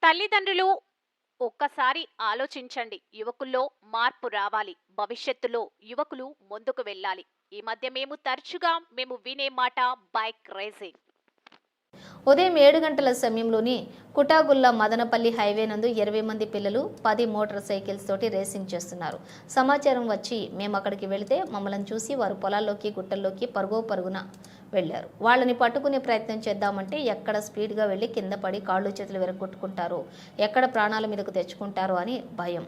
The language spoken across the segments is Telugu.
తల్లిదండ్రులు ఒక్కసారి ఆలోచించండి. యువకుల్లో మార్పు రావాలి. భవిష్యత్తులో యువకులు ముందుకు వెళ్ళాలి. ఈ మధ్య మేము వినే మాట బైక్ రేసింగ్. ఉదయం 7 గంటల సమయంలోని కుటాగుల్ల మదనపల్లి హైవే నందు 20 మంది పిల్లలు 10 మోటార్ సైకిల్స్ తోటి రేసింగ్ చేస్తున్నారు. సమాచారం వచ్చి మేము అక్కడికి వెళితే మమ్మల్ని చూసి వారు పొలాల్లోకి గుట్టల్లోకి పరుగున వెళ్లారు. వాళ్ళని పట్టుకునే ప్రయత్నం చేద్దామంటే ఎక్కడ స్పీడ్గా వెళ్ళి కింద పడి కాళ్ళు చేతులు విరగొట్టుకుంటారో, ఎక్కడ ప్రాణాల మీదకు తెచ్చుకుంటారో అని భయం.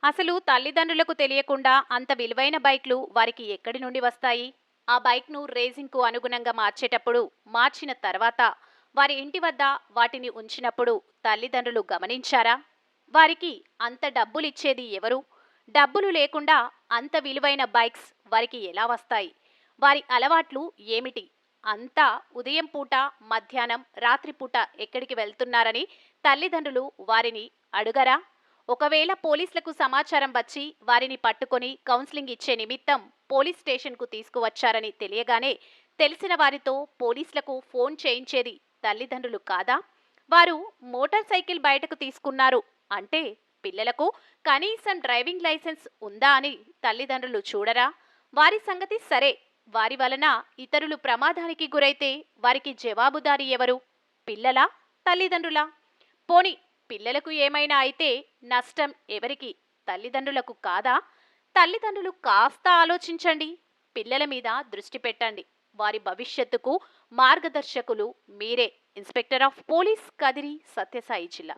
అసలు తల్లిదండ్రులకు తెలియకుండా అంత విలువైన బైక్లు వారికి ఎక్కడి నుండి వస్తాయి? ఆ బైక్ను రేసింగ్కు అనుగుణంగా మార్చిన తర్వాత వారి ఇంటి వద్ద వాటిని ఉంచినప్పుడు తల్లిదండ్రులు గమనించారా? వారికి అంత డబ్బులిచ్చేది ఎవరు? డబ్బులు లేకుండా అంత విలువైన బైక్స్ వారికి ఎలా వస్తాయి? వారి అలవాట్లు ఏమిటి? అంతా ఉదయం పూట, మధ్యాహ్నం, రాత్రిపూట ఎక్కడికి వెళ్తున్నారని తల్లిదండ్రులు వారిని అడుగరా? ఒకవేళ పోలీసులకు సమాచారం వచ్చి వారిని పట్టుకొని కౌన్సిలింగ్ ఇచ్చే నిమిత్తం పోలీస్ స్టేషన్కు తీసుకువచ్చారని తెలియగానే తెలిసిన వారితో పోలీసులకు ఫోన్ చేయించేది తల్లిదండ్రులు కాదా? వారు మోటార్ సైకిల్ బయటకు తీసుకున్నారు అంటే పిల్లలకు కనీసం డ్రైవింగ్ లైసెన్స్ ఉందా అని తల్లిదండ్రులు చూడరా? వారి సంగతి సరే, వారి వలన ఇతరులు ప్రమాదానికి గురైతే వారికి జవాబుదారీ ఎవరు? పిల్లలా? తల్లిదండ్రులా? పోని పిల్లలకు ఏమైనా అయితే నష్టం ఎవరికి? తల్లిదండ్రులకు కాదా? తల్లిదండ్రులు కాస్త ఆలోచించండి. పిల్లల మీద దృష్టి పెట్టండి. వారి భవిష్యత్తుకు మార్గదర్శకులు మీరే. Inspector of police, Kadiri, Sathya Sai జిల్లా.